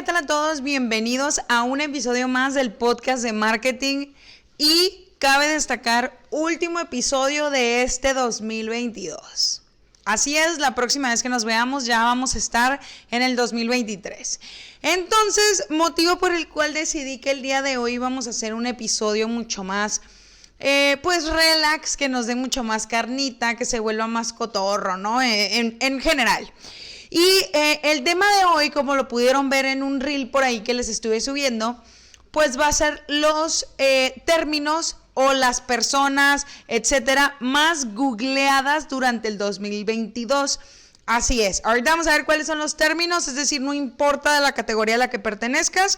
tal a todos? Bienvenidos a un episodio más del podcast de marketing y cabe destacar, último episodio de este 2022. Así es, la próxima vez que nos veamos ya vamos a estar en el 2023. Entonces, motivo por el cual decidí que el día de hoy vamos a hacer un episodio mucho más pues relax, que nos dé mucho más carnita, que se vuelva más cotorro, ¿no? En general. Y el tema de hoy, como lo pudieron ver en un reel por ahí que les estuve subiendo, pues va a ser los términos o las personas, etcétera, más googleadas durante el 2022. Así es. Ahorita vamos a ver cuáles son los términos, es decir, no importa de la categoría a la que pertenezcas,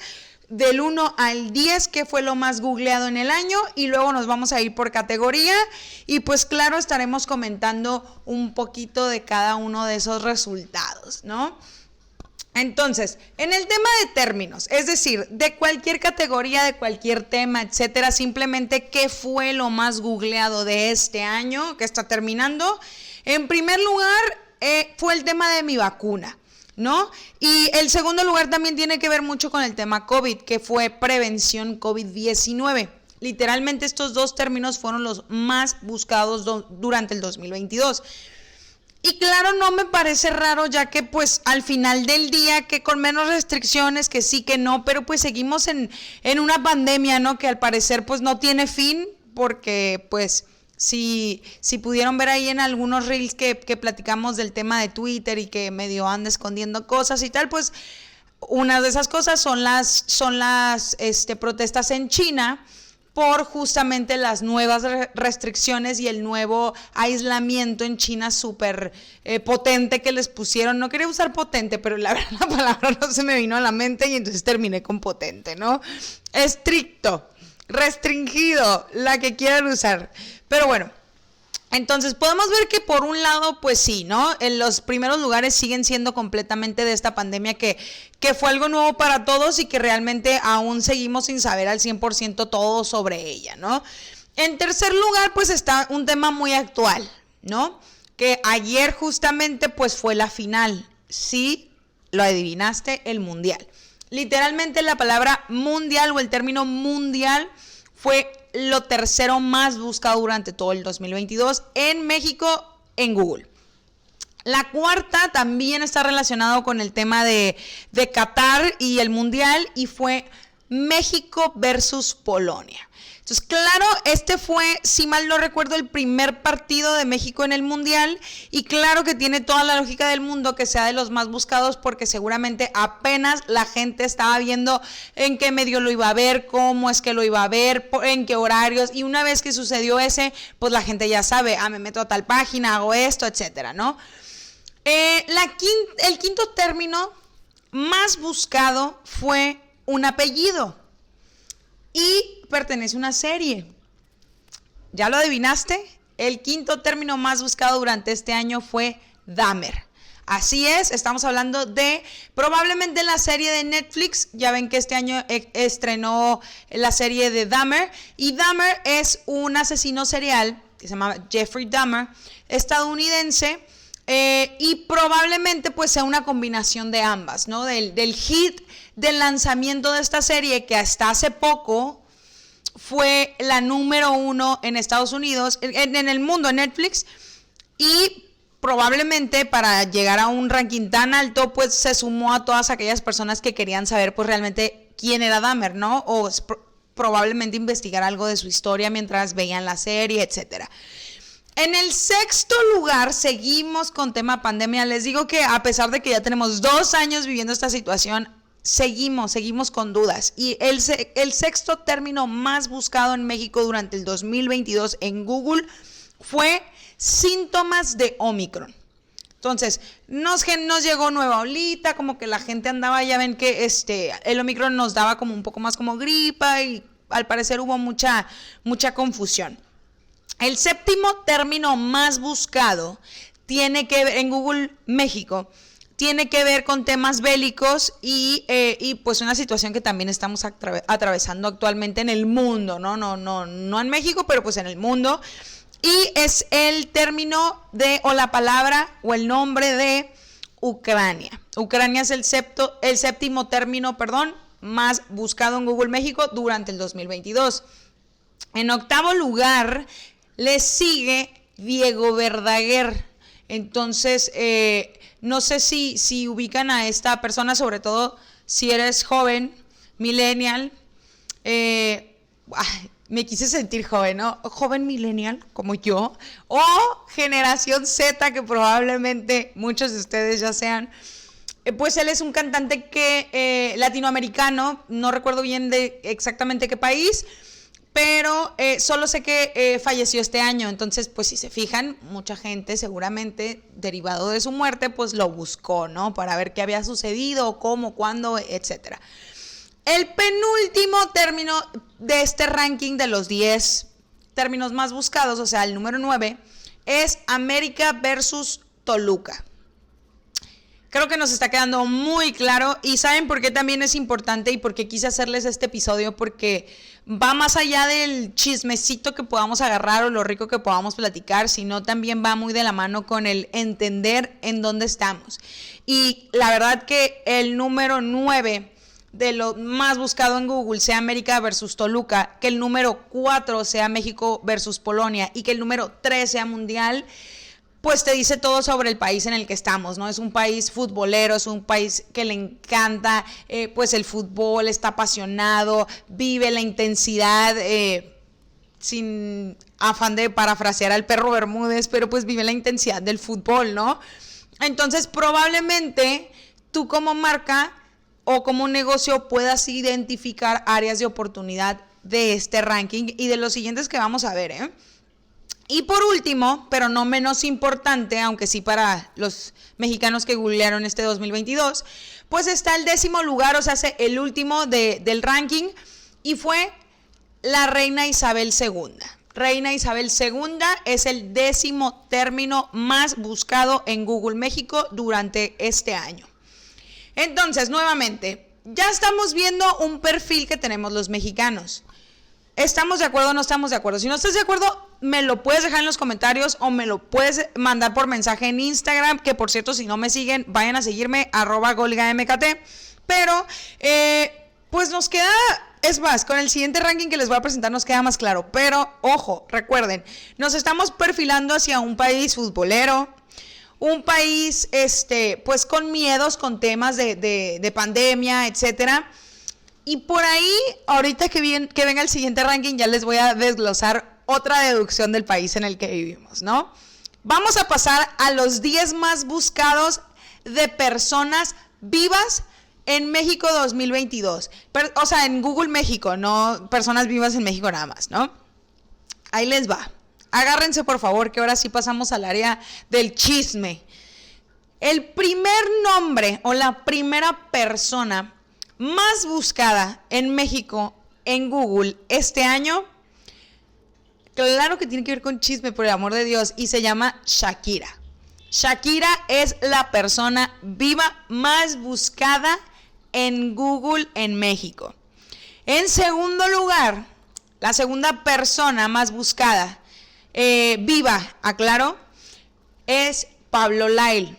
del 1 al 10, qué fue lo más googleado en el año, y luego nos vamos a ir por categoría y pues claro, estaremos comentando un poquito de cada uno de esos resultados, ¿no? Entonces, en el tema de términos, es decir, de cualquier categoría, de cualquier tema, etcétera, simplemente qué fue lo más googleado de este año que está terminando. En primer lugar, fue el tema de mi vacuna, ¿no? Y el segundo lugar también tiene que ver mucho con el tema COVID, que fue prevención COVID-19. Literalmente estos dos términos fueron los más buscados durante el 2022. Y claro, no me parece raro, ya que pues al final del día, que con menos restricciones, que sí, que no, pero pues seguimos en una pandemia, ¿no? Que al parecer pues no tiene fin, porque pues si pudieron ver ahí en algunos reels que platicamos del tema de Twitter y que medio anda escondiendo cosas y tal, pues una de esas cosas son las protestas en China por justamente las nuevas restricciones y el nuevo aislamiento en China súper potente que les pusieron. No quería usar potente, pero la verdad la palabra no se me vino a la mente y entonces terminé con potente, ¿no? Estricto, restringido, la que quieran usar. Pero bueno, entonces podemos ver que por un lado, pues sí, ¿no? En los primeros lugares siguen siendo completamente de esta pandemia que fue algo nuevo para todos y que realmente aún seguimos sin saber al 100% todo sobre ella, ¿no? En tercer lugar, pues está un tema muy actual, ¿no? Que ayer justamente pues fue la final, sí, lo adivinaste, el mundial. Literalmente la palabra mundial o el término mundial fue lo tercero más buscado durante todo el 2022 en México en Google. La cuarta también está relacionado con el tema de Qatar y el Mundial y fue México versus Polonia. Entonces, claro, este fue, si mal no recuerdo, el primer partido de México en el Mundial y claro que tiene toda la lógica del mundo que sea de los más buscados porque seguramente apenas la gente estaba viendo en qué medio lo iba a ver, cómo es que lo iba a ver, en qué horarios, y una vez que sucedió ese, pues la gente ya sabe, me meto a tal página, hago esto, etcétera, ¿no? El quinto término más buscado fue un apellido y pertenece a una serie. ¿Ya lo adivinaste? El quinto término más buscado durante este año fue Dahmer. Así es, estamos hablando de probablemente la serie de Netflix. Ya ven que este año estrenó la serie de Dahmer. Y Dahmer es un asesino serial que se llama Jeffrey Dahmer, estadounidense. Y probablemente pues sea una combinación de ambas, ¿no? Del hit del lanzamiento de esta serie que hasta hace poco fue la número 1 en Estados Unidos, en el mundo, en Netflix, y probablemente para llegar a un ranking tan alto pues se sumó a todas aquellas personas que querían saber pues realmente quién era Dahmer, ¿no? O probablemente investigar algo de su historia mientras veían la serie, etcétera. En el sexto lugar, seguimos con tema pandemia. Les digo que a pesar de que ya tenemos 2 años viviendo esta situación, seguimos con dudas. Y el sexto término más buscado en México durante el 2022 en Google fue síntomas de Omicron. Entonces, nos llegó nueva olita, como que la gente andaba, ya ven que el Omicron nos daba como un poco más como gripa y al parecer hubo mucha confusión. El séptimo término más buscado tiene que ver en Google México, tiene que ver con temas bélicos y pues una situación que también estamos atravesando actualmente en el mundo, no en México, pero pues en el mundo. Y es el término o la palabra o el nombre de Ucrania. Ucrania es el séptimo término, más buscado en Google México durante el 2022. En octavo lugar le sigue Diego Verdaguer. Entonces, no sé si ubican a esta persona, sobre todo si eres joven, millennial. Me quise sentir joven, ¿no? Joven millennial, como yo, o generación Z, que probablemente muchos de ustedes ya sean. Pues él es un cantante latinoamericano, no recuerdo bien de exactamente qué país, pero solo sé que falleció este año. Entonces, pues si se fijan, mucha gente seguramente, derivado de su muerte, pues lo buscó, ¿no? Para ver qué había sucedido, cómo, cuándo, etcétera. El penúltimo término de este ranking de los 10 términos más buscados, o sea, el número 9, es América versus Toluca. Creo que nos está quedando muy claro, y ¿saben por qué también es importante y por qué quise hacerles este episodio? Porque va más allá del chismecito que podamos agarrar o lo rico que podamos platicar, sino también va muy de la mano con el entender en dónde estamos. Y la verdad que el número 9 de lo más buscado en Google sea América versus Toluca, que el número 4 sea México versus Polonia y que el número 3 sea Mundial, pues te dice todo sobre el país en el que estamos, ¿no? Es un país futbolero, es un país que le encanta pues el fútbol, está apasionado, vive la intensidad, sin afán de parafrasear al perro Bermúdez, pero pues vive la intensidad del fútbol, ¿no? Entonces probablemente tú como marca o como un negocio puedas identificar áreas de oportunidad de este ranking y de los siguientes que vamos a ver, Y por último, pero no menos importante, aunque sí para los mexicanos que googlearon este 2022, pues está el 10º lugar, o sea, el último del ranking, y fue la Reina Isabel II. Reina Isabel II es el 10º término más buscado en Google México durante este año. Entonces, nuevamente, ya estamos viendo un perfil que tenemos los mexicanos. ¿Estamos de acuerdo o no estamos de acuerdo? Si no estás de acuerdo, me lo puedes dejar en los comentarios o me lo puedes mandar por mensaje en Instagram, que por cierto, si no me siguen, vayan a seguirme, @golgamkt. Pero, pues nos queda, es más, con el siguiente ranking que les voy a presentar nos queda más claro. Pero, ojo, recuerden, nos estamos perfilando hacia un país futbolero, un país, pues con miedos, con temas de pandemia, etcétera. Y por ahí, ahorita que venga el siguiente ranking, ya les voy a desglosar otra deducción del país en el que vivimos, ¿no? Vamos a pasar a los 10 más buscados de personas vivas en México 2022. O sea, en Google México, no personas vivas en México nada más, ¿no? Ahí les va. Agárrense, por favor, que ahora sí pasamos al área del chisme. El primer nombre o la primera persona más buscada en México en Google este año, claro que tiene que ver con chisme, por el amor de Dios, y se llama Shakira. Shakira es la persona viva más buscada en Google en México. En segundo lugar, la segunda persona más buscada viva, aclaro, es Pablo Lyle.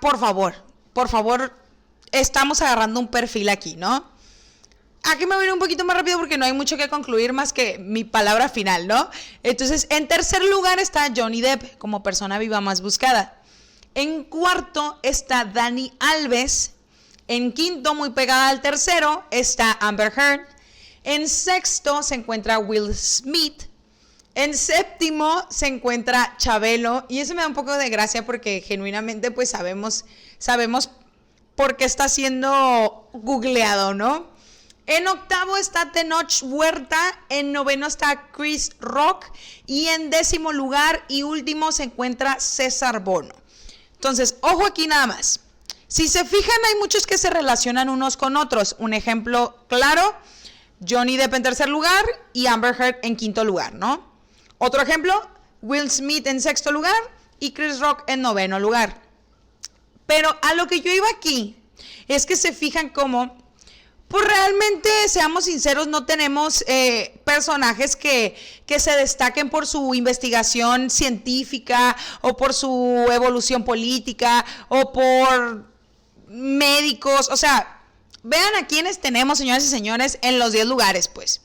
Por favor, estamos agarrando un perfil aquí, ¿no? Aquí me voy a ir un poquito más rápido porque no hay mucho que concluir más que mi palabra final, ¿no? Entonces, en tercer lugar está Johnny Depp como persona viva más buscada. En cuarto está Dani Alves. En quinto, muy pegada al tercero, está Amber Heard. En sexto se encuentra Will Smith. En séptimo se encuentra Chabelo. Y eso me da un poco de gracia porque genuinamente pues sabemos por qué está siendo googleado, ¿no? En octavo está Tenoch Huerta. En noveno está Chris Rock. Y en 10º lugar y último se encuentra César Bono. Entonces, ojo aquí nada más. Si se fijan, hay muchos que se relacionan unos con otros. Un ejemplo claro, Johnny Depp en tercer lugar y Amber Heard en quinto lugar, ¿no? Otro ejemplo, Will Smith en sexto lugar y Chris Rock en noveno lugar. Pero a lo que yo iba aquí es que se fijan cómo pues realmente, seamos sinceros, no tenemos personajes que se destaquen por su investigación científica o por su evolución política o por médicos. O sea, vean a quiénes tenemos, señoras y señores, en los 10 lugares, pues.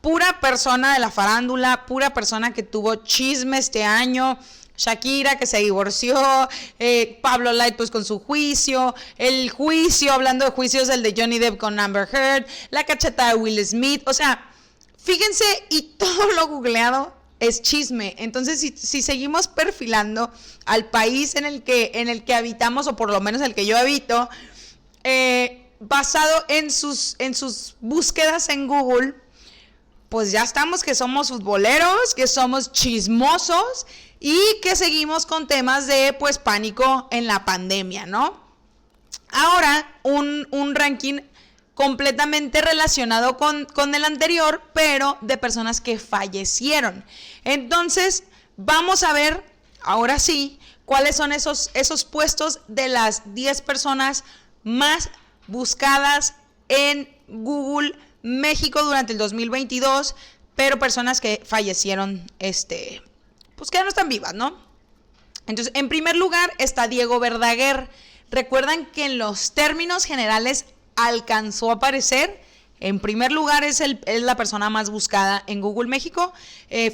Pura persona de la farándula, pura persona que tuvo chisme este año. Shakira, que se divorció, Pablo Light pues con su juicio, el juicio, hablando de juicios, el de Johnny Depp con Amber Heard, la cachetada de Will Smith. O sea, fíjense, y todo lo googleado es chisme. Entonces, si seguimos perfilando al país en el que habitamos, o por lo menos el que yo habito, basado en sus búsquedas en Google, pues ya estamos que somos futboleros, que somos chismosos y que seguimos con temas de pues pánico en la pandemia, ¿no? Ahora, un ranking completamente relacionado con el anterior, pero de personas que fallecieron. Entonces, vamos a ver, ahora sí, cuáles son esos puestos de las 10 personas más buscadas en Google México durante el 2022, pero personas que fallecieron, pues que ya no están vivas, ¿no? Entonces, en primer lugar está Diego Verdaguer. Recuerdan que en los términos generales alcanzó a aparecer. En primer lugar es la persona más buscada en Google México,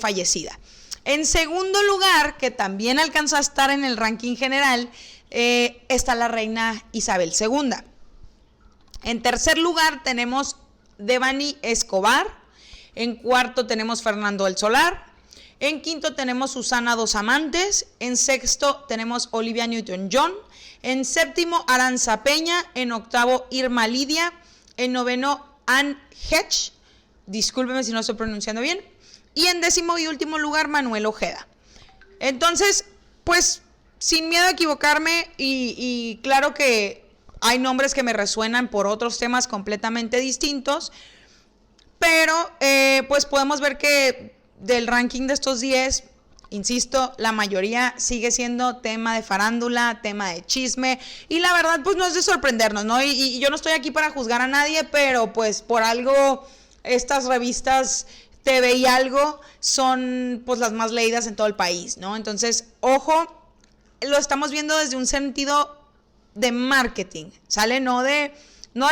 fallecida. En segundo lugar, que también alcanzó a estar en el ranking general, está la reina Isabel II. En tercer lugar tenemos Devani Escobar. En cuarto tenemos Fernando del Solar. En quinto tenemos Susana Dos Amantes. En sexto tenemos Olivia Newton-John. En séptimo Aranza Peña. En octavo Irma Lidia. En noveno Anne Hedge. Discúlpeme si no estoy pronunciando bien. Y en décimo y último lugar Manuel Ojeda. Entonces, pues sin miedo a equivocarme, y claro que hay nombres que me resuenan por otros temas completamente distintos, pero pues podemos ver que del ranking de estos 10, insisto, la mayoría sigue siendo tema de farándula, tema de chisme, y la verdad pues no es de sorprendernos, ¿no? Y yo no estoy aquí para juzgar a nadie, pero pues por algo estas revistas TV y Algo son pues las más leídas en todo el país, ¿no? Entonces, ojo, lo estamos viendo desde un sentido de marketing, ¿sale? No del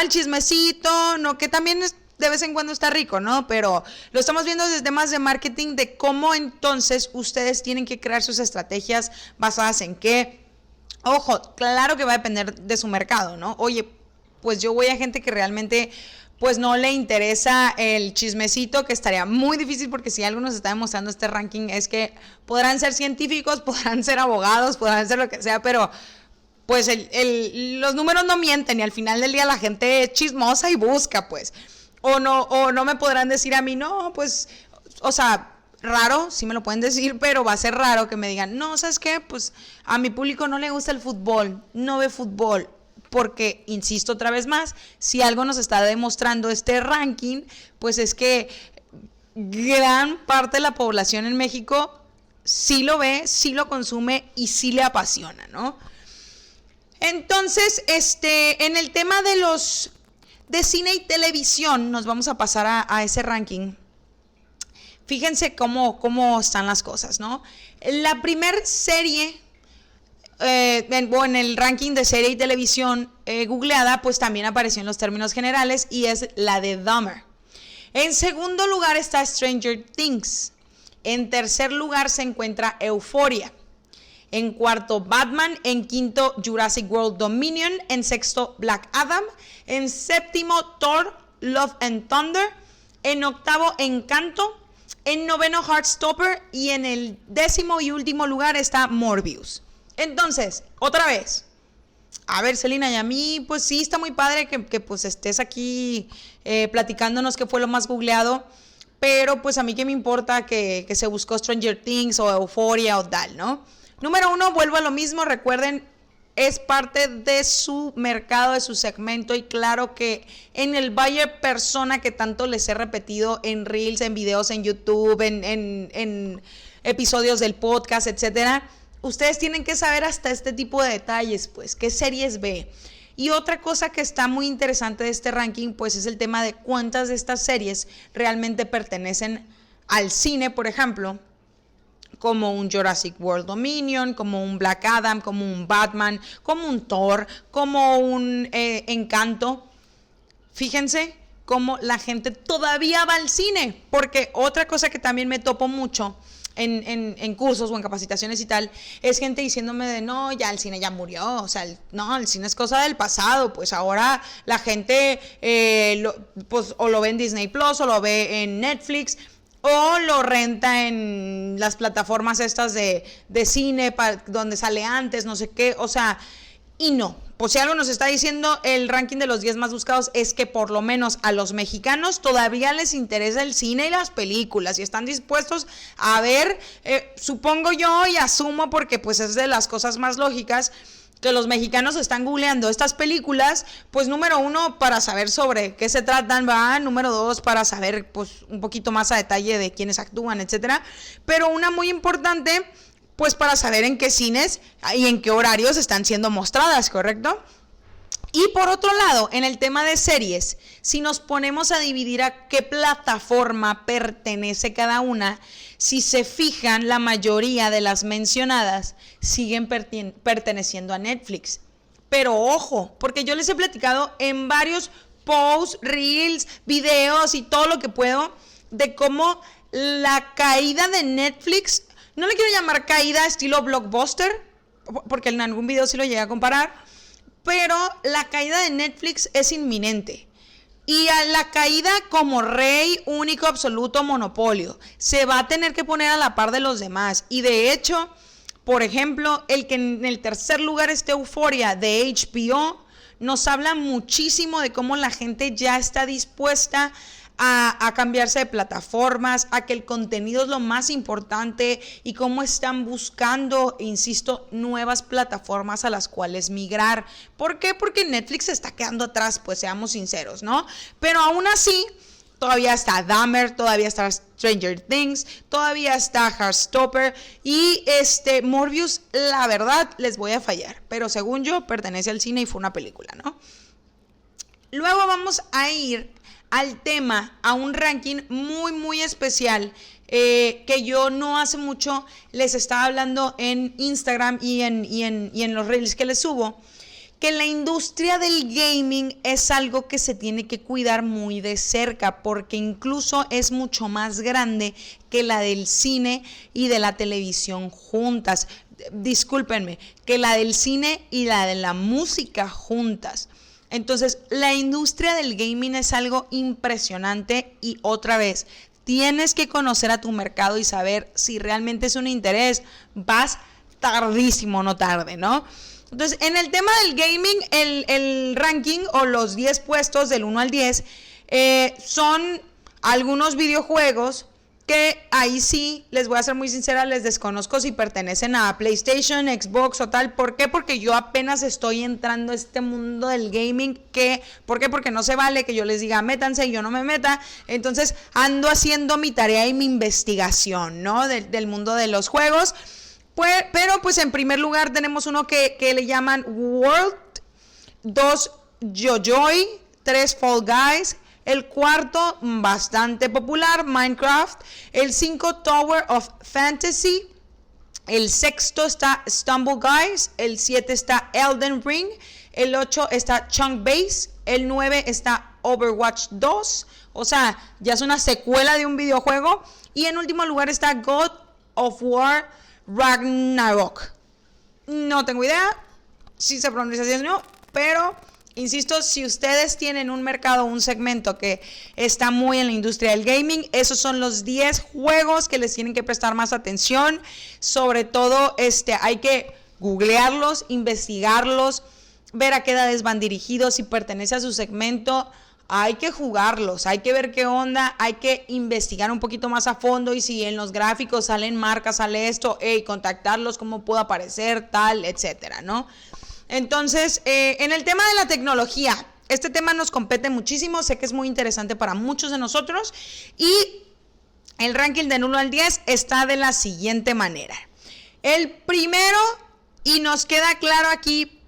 chismecito, no, que también de vez en cuando está rico, ¿no? Pero lo estamos viendo desde temas de marketing, de cómo entonces ustedes tienen que crear sus estrategias basadas en qué. Ojo, claro que va a depender de su mercado, ¿no? Oye, pues yo voy a gente que realmente pues no le interesa el chismecito, que estaría muy difícil, porque si algo nos está demostrando este ranking es que podrán ser científicos, podrán ser abogados, podrán ser lo que sea, pero pues los números no mienten, y al final del día la gente es chismosa y busca, pues. O no me podrán decir a mí, no, pues, o sea, raro, sí me lo pueden decir, pero va a ser raro que me digan, no, ¿sabes qué? Pues a mi público no le gusta el fútbol, no ve fútbol. Porque, insisto otra vez más, si algo nos está demostrando este ranking, pues es que gran parte de la población en México sí lo ve, sí lo consume y sí le apasiona, ¿no? Entonces, en el tema de cine y televisión, nos vamos a pasar a ese ranking. Fíjense cómo están las cosas, ¿no? La primer serie, en el ranking de serie y televisión googleada, pues también apareció en los términos generales, y es la de Dahmer. En segundo lugar está Stranger Things. En tercer lugar se encuentra Euphoria. En cuarto, Batman. En quinto, Jurassic World Dominion. En sexto, Black Adam. En séptimo, Thor, Love and Thunder. En octavo, Encanto. En noveno, Heartstopper. Y en el décimo y último lugar está Morbius. Entonces, otra vez, a ver, Celina, y a mí pues sí está muy padre que pues estés aquí platicándonos qué fue lo más googleado, pero pues a mí qué me importa que se buscó Stranger Things o Euphoria o tal, ¿no? Número 1, vuelvo a lo mismo, recuerden, es parte de su mercado, de su segmento, y claro que en el buyer persona que tanto les he repetido en Reels, en videos en YouTube, en episodios del podcast, etcétera, ustedes tienen que saber hasta este tipo de detalles, pues, qué series ve, Y otra cosa que está muy interesante de este ranking, pues es el tema de cuántas de estas series realmente pertenecen al cine, por ejemplo, como un Jurassic World Dominion, como un Black Adam, como un Batman, como un Thor, como un Encanto. Fíjense cómo la gente todavía va al cine, porque otra cosa que también me topo mucho en cursos o en capacitaciones y tal, es gente diciéndome de no, ya el cine ya murió, o sea, no, el cine es cosa del pasado, pues ahora la gente pues o lo ve en Disney Plus o lo ve en Netflix o lo renta en las plataformas estas de cine donde sale antes, no sé qué, o sea, y no. Pues si algo nos está diciendo el ranking de los 10 más buscados es que por lo menos a los mexicanos todavía les interesa el cine y las películas y están dispuestos a ver, supongo yo y asumo porque pues es de las cosas más lógicas, que los mexicanos están googleando estas películas, pues número 1 para saber sobre qué se tratan, va, número 2 para saber pues un poquito más a detalle de quiénes actúan, etcétera, pero una muy importante pues para saber en qué cines y en qué horarios están siendo mostradas, ¿correcto? Y por otro lado, en el tema de series, si nos ponemos a dividir a qué plataforma pertenece cada una, si se fijan, la mayoría de las mencionadas siguen perteneciendo a Netflix. Pero ojo, porque yo les he platicado en varios posts, reels, videos y todo lo que puedo, de cómo la caída de Netflix, no le quiero llamar caída estilo blockbuster, porque en algún video sí lo llegué a comparar, pero la caída de Netflix es inminente. Y a la caída como rey, único, absoluto, monopolio, se va a tener que poner a la par de los demás. Y de hecho, por ejemplo, el que en el tercer lugar esté Euphoria de HBO, nos habla muchísimo de cómo la gente ya está dispuesta a cambiarse de plataformas, a que el contenido es lo más importante y cómo están buscando, insisto, nuevas plataformas a las cuales migrar. ¿Por qué? Porque Netflix se está quedando atrás, pues seamos sinceros, ¿no? Pero aún así, todavía está Dahmer, todavía está Stranger Things, todavía está Heartstopper y Morbius, la verdad, les voy a fallar, pero según yo, pertenece al cine y fue una película, ¿no? Luego vamos a ir al tema, a un ranking muy, muy especial que yo no hace mucho les estaba hablando en Instagram y en los reels que les subo, que la industria del gaming es algo que se tiene que cuidar muy de cerca, porque incluso es mucho más grande que la del cine y de la televisión juntas. Discúlpenme, que la del cine y la de la música juntas. Entonces, la industria del gaming es algo impresionante y otra vez, tienes que conocer a tu mercado y saber si realmente es un interés. Vas tardísimo, no tarde, ¿no? Entonces, en el tema del gaming, el ranking o los 10 puestos del 1 al 10 son algunos videojuegos que ahí sí, les voy a ser muy sincera, les desconozco si pertenecen a PlayStation, Xbox o tal. ¿Por qué? Porque yo apenas estoy entrando a este mundo del gaming. ¿Por qué? Porque no se vale que yo les diga métanse y yo no me meta. Entonces ando haciendo mi tarea y mi investigación, ¿no? Del mundo de los juegos. Pero pues en primer lugar tenemos uno que le llaman World, 2 Yo-Joy, 3 Fall Guys, el cuarto, bastante popular, Minecraft. El 5, Tower of Fantasy. El sexto está Stumble Guys. El 7 está Elden Ring. El 8 está Chunk Base. El 9 está Overwatch 2. O sea, ya es una secuela de un videojuego. Y en último lugar está God of War Ragnarok. No tengo idea si se pronuncia así o no, pero insisto, si ustedes tienen un mercado, un segmento que está muy en la industria del gaming, esos son los 10 juegos que les tienen que prestar más atención. Sobre todo, hay que googlearlos, investigarlos, ver a qué edades van dirigidos, si pertenece a su segmento. Hay que jugarlos, hay que ver qué onda, hay que investigar un poquito más a fondo y si en los gráficos salen marcas, sale esto, contactarlos, cómo puede aparecer, tal, etcétera, ¿no? Entonces, en el tema de la tecnología, este tema nos compete muchísimo, sé que es muy interesante para muchos de nosotros y el ranking del 1 al 10 está de la siguiente manera. El primero, y nos queda claro aquí,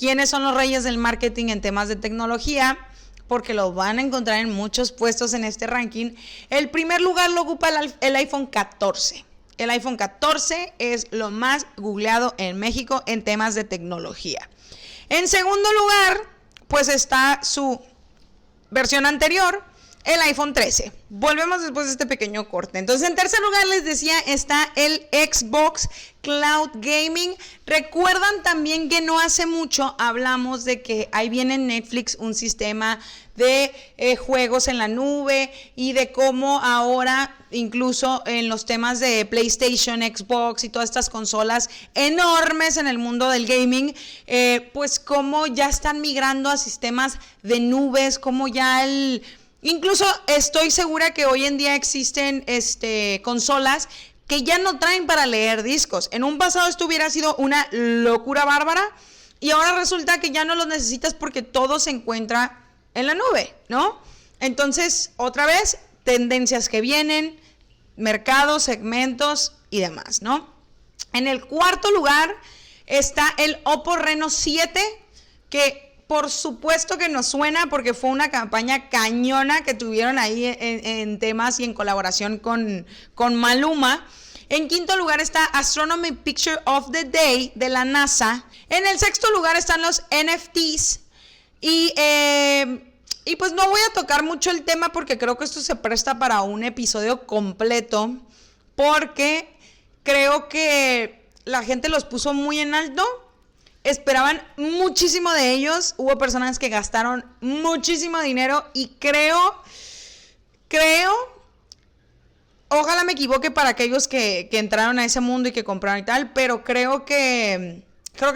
¿Quiénes son los reyes del marketing en temas de tecnología? Porque lo van a encontrar en muchos puestos en este ranking. El primer lugar lo ocupa el iPhone 14. El iPhone 14 es lo más googleado en México en temas de tecnología. En segundo lugar, pues está su versión anterior, el iPhone 13. Volvemos después de este pequeño corte. Entonces, en tercer lugar, les decía, está el Xbox Cloud Gaming. Recuerdan también que no hace mucho hablamos de que ahí viene en Netflix un sistema de juegos en la nube y de cómo ahora, incluso en los temas de PlayStation, Xbox y todas estas consolas enormes en el mundo del gaming, pues cómo ya están migrando a sistemas de nubes, cómo ya incluso estoy segura que hoy en día existen consolas que ya no traen para leer discos. En un pasado esto hubiera sido una locura bárbara y ahora resulta que ya no los necesitas porque todo se encuentra en la nube, ¿no? Entonces, otra vez, tendencias que vienen, mercados, segmentos y demás, ¿no? En el cuarto lugar está el Oppo Reno 7, que por supuesto que nos suena porque fue una campaña cañona que tuvieron ahí en temas y en colaboración con Maluma. En quinto lugar está Astronomy Picture of the Day de la NASA. En el sexto lugar están los NFTs. Y pues no voy a tocar mucho el tema porque creo que esto se presta para un episodio completo, porque creo que la gente los puso muy en alto, esperaban muchísimo de ellos, hubo personas que gastaron muchísimo dinero y creo, ojalá me equivoque para aquellos que entraron a ese mundo y que compraron y tal, pero creo que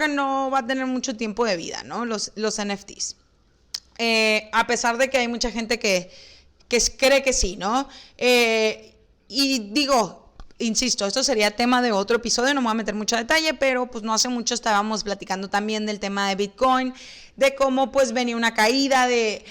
no va a tener mucho tiempo de vida, ¿no? Los NFTs. A pesar de que hay mucha gente que cree que sí, ¿no? Y digo, insisto, esto sería tema de otro episodio, no me voy a meter mucho detalle, pero pues no hace mucho estábamos platicando también del tema de Bitcoin, de cómo pues venía una caída,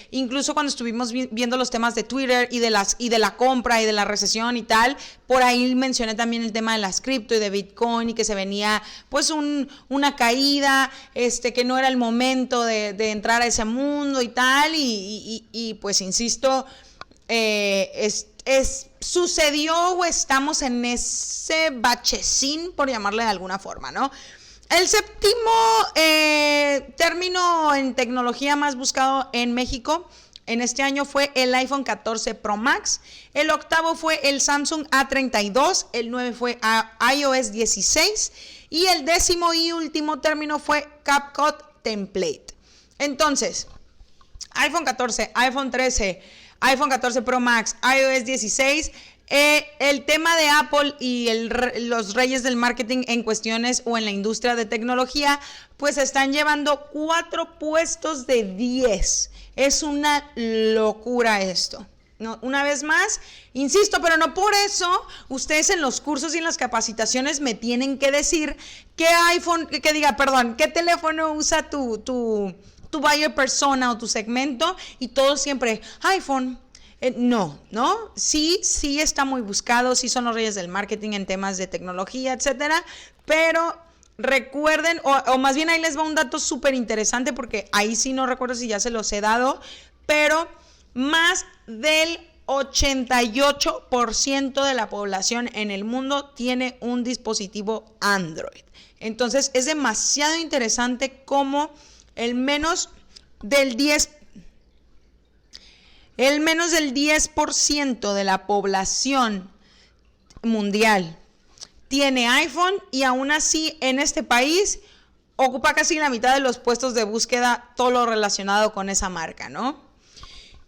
incluso cuando estuvimos viendo los temas de Twitter y de la compra y de la recesión y tal, por ahí mencioné también el tema de las cripto y de Bitcoin y que se venía pues una caída, que no era el momento de entrar a ese mundo y tal, y pues insisto, sucedió o estamos en ese bachecín, por llamarle de alguna forma, ¿no? El séptimo término en tecnología más buscado en México en este año fue el iPhone 14 Pro Max. El octavo fue el Samsung A32. El 9 fue iOS 16. Y el décimo y último término fue CapCut Template. Entonces, iPhone 14, iPhone 13, iPhone 14 Pro Max, iOS 16... el tema de Apple y los reyes del marketing en cuestiones o en la industria de tecnología, pues están llevando 4 puestos de 10. Es una locura esto. No, una vez más, insisto, pero no por eso ustedes en los cursos y en las capacitaciones me tienen que decir qué qué teléfono usa tu buyer persona o tu segmento y todo siempre iPhone. No, sí está muy buscado, sí son los reyes del marketing en temas de tecnología, etcétera, pero recuerden, o más bien ahí les va un dato súper interesante porque ahí sí no recuerdo si ya se los he dado, pero más del 88% de la población en el mundo tiene un dispositivo Android. Entonces es demasiado interesante cómo el menos del 10% de la población mundial tiene iPhone y aún así en este país ocupa casi la mitad de los puestos de búsqueda, todo lo relacionado con esa marca, ¿no?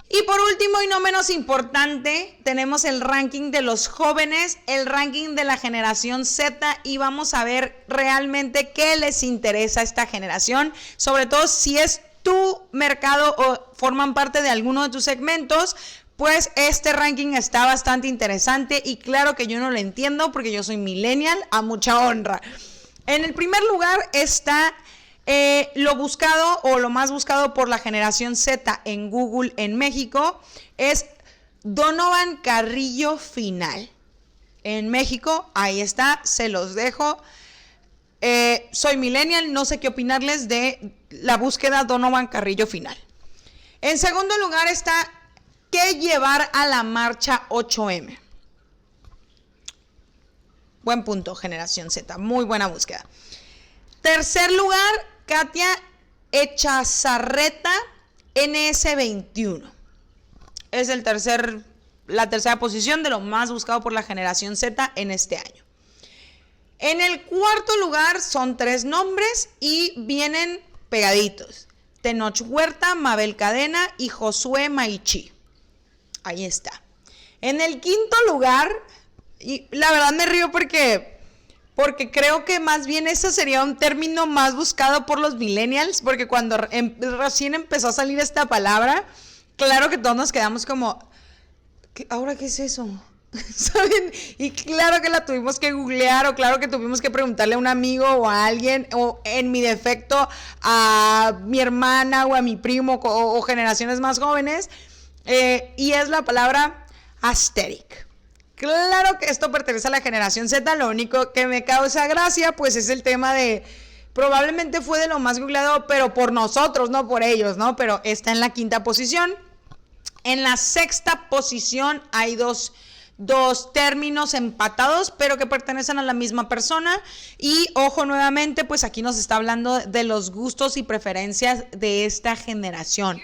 Y por último y no menos importante, tenemos el ranking de los jóvenes, el ranking de la generación Z y vamos a ver realmente qué les interesa a esta generación, sobre todo si es tu mercado o forman parte de alguno de tus segmentos, pues este ranking está bastante interesante y claro que yo no lo entiendo porque yo soy millennial a mucha honra. En el primer lugar está lo buscado o lo más buscado por la generación Z en Google en México es Donovan Carrillo Final. En México, ahí está, se los dejo. Soy millennial, no sé qué opinarles de la búsqueda Donovan Carrillo final. En segundo lugar está ¿qué llevar a la marcha 8M? Buen punto, Generación Z, muy buena búsqueda. Tercer lugar, Katia Echazarreta, NS21. Es la tercera posición de lo más buscado por la Generación Z en este año. En el cuarto lugar son 3 nombres y vienen pegaditos. Tenoch Huerta, Mabel Cadena y Josué Maichi. Ahí está. En el quinto lugar, y la verdad me río porque creo que más bien ese sería un término más buscado por los millennials, porque cuando recién empezó a salir esta palabra, claro que todos nos quedamos como, ¿ahora qué es eso? ¿Saben? Y claro que la tuvimos que googlear, o claro que tuvimos que preguntarle a un amigo o a alguien, o en mi defecto a mi hermana o a mi primo o generaciones más jóvenes, y es la palabra aesthetic. Claro que esto pertenece a la Generación Z, lo único que me causa gracia pues es el tema de, probablemente fue de lo más googleado, pero por nosotros, no por ellos, ¿no? Pero está en la quinta posición. En la sexta posición hay dos términos empatados, pero que pertenecen a la misma persona. Y ojo, nuevamente, pues aquí nos está hablando de los gustos y preferencias de esta generación.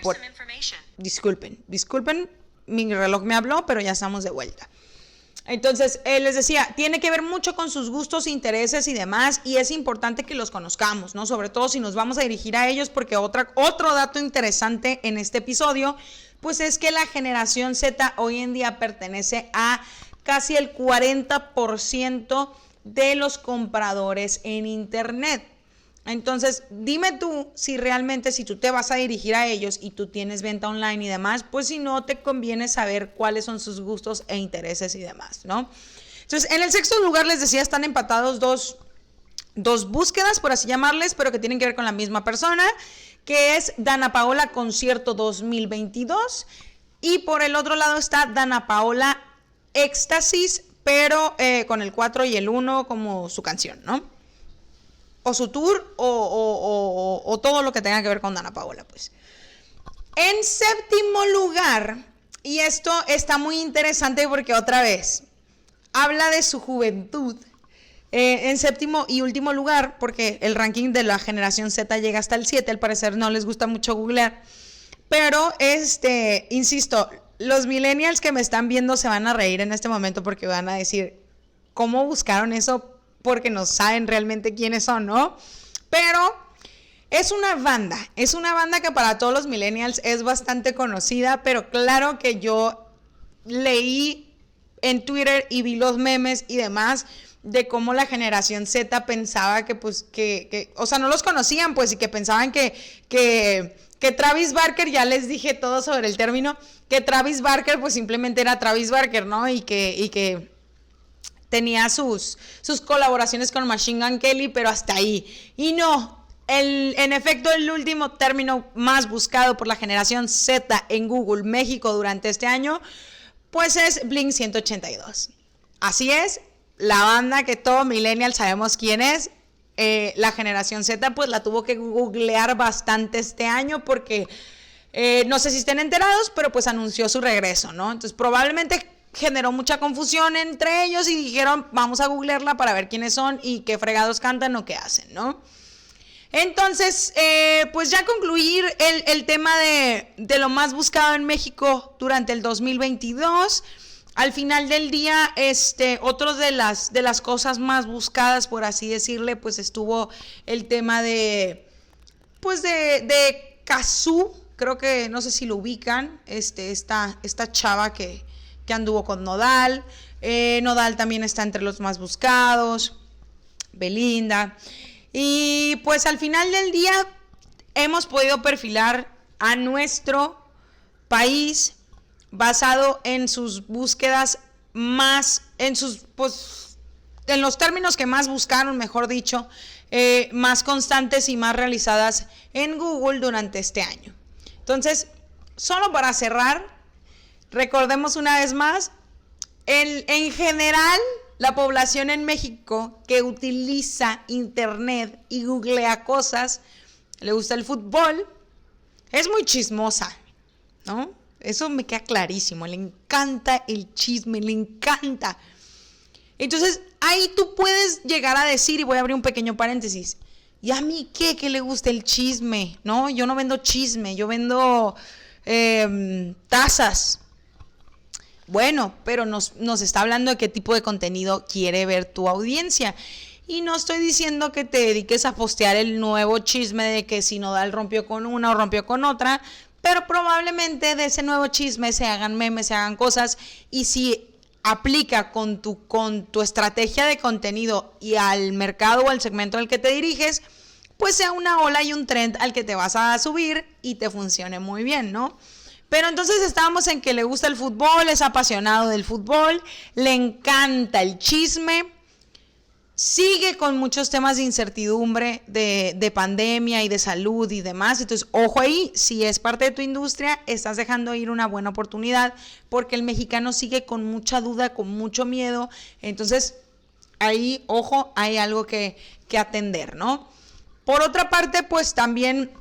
Disculpen, mi reloj me habló, pero ya estamos de vuelta. Entonces, les decía, tiene que ver mucho con sus gustos, intereses y demás, y es importante que los conozcamos, ¿no? Sobre todo si nos vamos a dirigir a ellos, porque otro dato interesante en este episodio, pues es que la Generación Z hoy en día pertenece a casi el 40% de los compradores en Internet. Entonces, dime tú si realmente, si tú te vas a dirigir a ellos y tú tienes venta online y demás, pues si no, te conviene saber cuáles son sus gustos e intereses y demás, ¿no? Entonces, en el sexto lugar, les decía, están empatados dos búsquedas, por así llamarles, pero que tienen que ver con la misma persona, que es Dana Paola Concierto 2022, y por el otro lado está Dana Paola Éxtasis, pero con el 4 y el 1 como su canción, ¿no? O su tour, o todo lo que tenga que ver con Dana Paola, pues. En séptimo lugar, y esto está muy interesante porque otra vez habla de su juventud. En séptimo y último lugar, porque el ranking de la Generación Z llega hasta el 7, al parecer no les gusta mucho googlear, pero insisto, los millennials que me están viendo se van a reír en este momento porque van a decir, ¿cómo buscaron eso? Porque no saben realmente quiénes son, ¿no? Pero es una banda que para todos los millennials es bastante conocida, pero claro que yo leí en Twitter y vi los memes y demás de cómo la Generación Z pensaba que o sea, no los conocían, pues, y que pensaban que Travis Barker, ya les dije todo sobre el término, que Travis Barker pues simplemente era Travis Barker, ¿no? Y que tenía sus colaboraciones con Machine Gun Kelly, pero hasta ahí. Y no, en efecto, el último término más buscado por la Generación Z en Google México durante este año, pues es Blink 182. Así es, la banda que todo millennial sabemos quién es. La Generación Z pues la tuvo que googlear bastante este año porque no sé si estén enterados, pero pues anunció su regreso, ¿no? Entonces probablemente generó mucha confusión entre ellos y dijeron, vamos a googlearla para ver quiénes son y qué fregados cantan o qué hacen, ¿no? Entonces, pues ya concluir el tema de lo más buscado en México durante el 2022. Al final del día, otro de las cosas más buscadas, por así decirle, pues estuvo el tema de Cazzu. Creo que, no sé si lo ubican, esta chava que anduvo con Nodal. Nodal también está entre los más buscados. Belinda. Y pues al final del día hemos podido perfilar a nuestro país basado en sus búsquedas más, en los términos que más buscaron, mejor dicho, más constantes y más realizadas en Google durante este año. Entonces, solo para cerrar, recordemos una vez más, en general, la población en México que utiliza internet y googlea cosas, le gusta el fútbol, es muy chismosa, ¿no? Eso me queda clarísimo, le encanta el chisme, le encanta. Entonces, ahí tú puedes llegar a decir, y voy a abrir un pequeño paréntesis, ¿y a mí qué? Que le gusta el chisme, ¿no? Yo no vendo chisme, yo vendo tazas. Bueno, pero nos está hablando de qué tipo de contenido quiere ver tu audiencia. Y no estoy diciendo que te dediques a postear el nuevo chisme de que Sinodal rompió con una o rompió con otra, pero probablemente de ese nuevo chisme se hagan memes, se hagan cosas, y si aplica con tu estrategia de contenido y al mercado o al segmento al que te diriges, pues sea una ola y un trend al que te vas a subir y te funcione muy bien, ¿no? Pero entonces estábamos en que le gusta el fútbol, es apasionado del fútbol, le encanta el chisme, sigue con muchos temas de incertidumbre, de pandemia y de salud y demás. Entonces, ojo ahí, si es parte de tu industria, estás dejando ir una buena oportunidad, porque el mexicano sigue con mucha duda, con mucho miedo. Entonces, ahí, ojo, hay algo que atender, ¿no? Por otra parte, pues también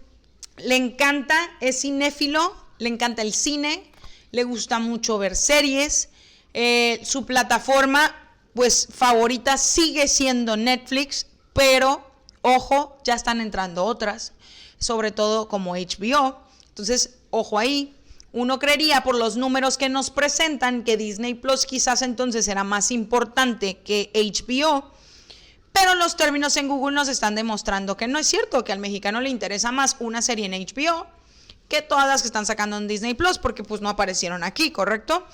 le encanta, es cinéfilo, le encanta el cine, le gusta mucho ver series, su plataforma pues favorita sigue siendo Netflix, pero ojo, ya están entrando otras, sobre todo como HBO. Entonces, ojo ahí. Uno creería por los números que nos presentan que Disney Plus quizás entonces era más importante que HBO, pero los términos en Google nos están demostrando que no es cierto, que al mexicano le interesa más una serie en HBO que todas las que están sacando en Disney Plus, porque pues no aparecieron aquí, ¿correcto?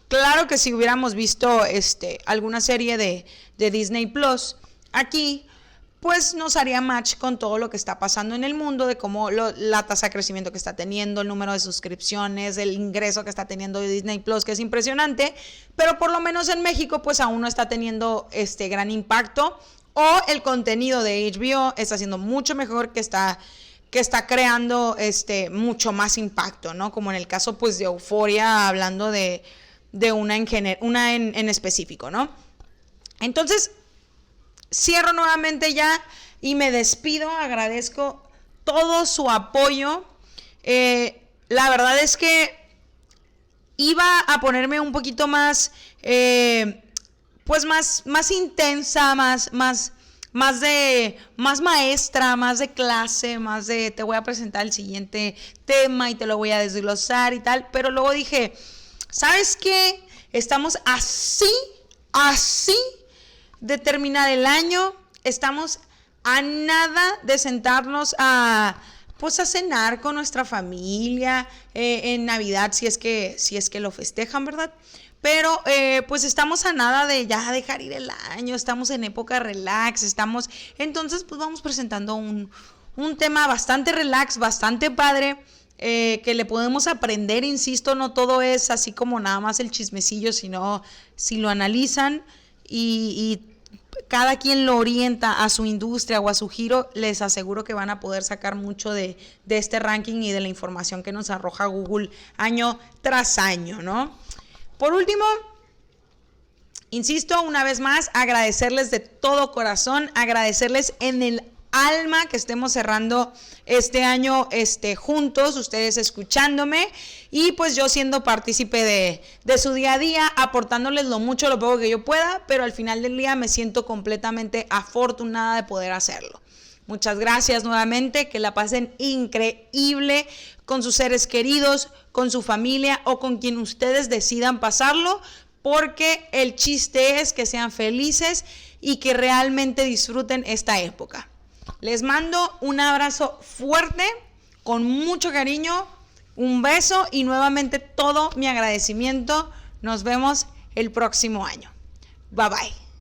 Claro que si hubiéramos visto alguna serie de Disney Plus aquí, pues nos haría match con todo lo que está pasando en el mundo, de cómo la tasa de crecimiento que está teniendo, el número de suscripciones, el ingreso que está teniendo de Disney Plus, que es impresionante, pero por lo menos en México pues aún no está teniendo gran impacto, o el contenido de HBO está siendo mucho mejor, que está creando mucho más impacto, ¿no? Como en el caso pues de Euphoria, hablando de una en específico, ¿no? Entonces, cierro nuevamente ya y me despido. Agradezco todo su apoyo. La verdad es que iba a ponerme un poquito más, pues más intensa, más maestra, más de clase, más de te voy a presentar el siguiente tema y te lo voy a desglosar y tal. Pero luego dije, ¿sabes qué? Estamos así de terminar el año, estamos a nada de sentarnos a cenar con nuestra familia en Navidad, si es que lo festejan, ¿verdad? Pero pues estamos a nada de ya dejar ir el año, estamos en época relax, entonces pues vamos presentando un tema bastante relax, bastante padre, que le podemos aprender, insisto, no todo es así como nada más el chismecillo, sino si lo analizan y cada quien lo orienta a su industria o a su giro, les aseguro que van a poder sacar mucho de este ranking y de la información que nos arroja Google año tras año, ¿no? Por último, insisto una vez más, agradecerles de todo corazón, agradecerles en el alma que estemos cerrando este año juntos, ustedes escuchándome y pues yo siendo partícipe de su día a día, aportándoles lo mucho, lo poco que yo pueda, pero al final del día me siento completamente afortunada de poder hacerlo. Muchas gracias nuevamente, que la pasen increíble con sus seres queridos, con su familia o con quien ustedes decidan pasarlo, porque el chiste es que sean felices y que realmente disfruten esta época. Les mando un abrazo fuerte, con mucho cariño, un beso y nuevamente todo mi agradecimiento. Nos vemos el próximo año. Bye bye.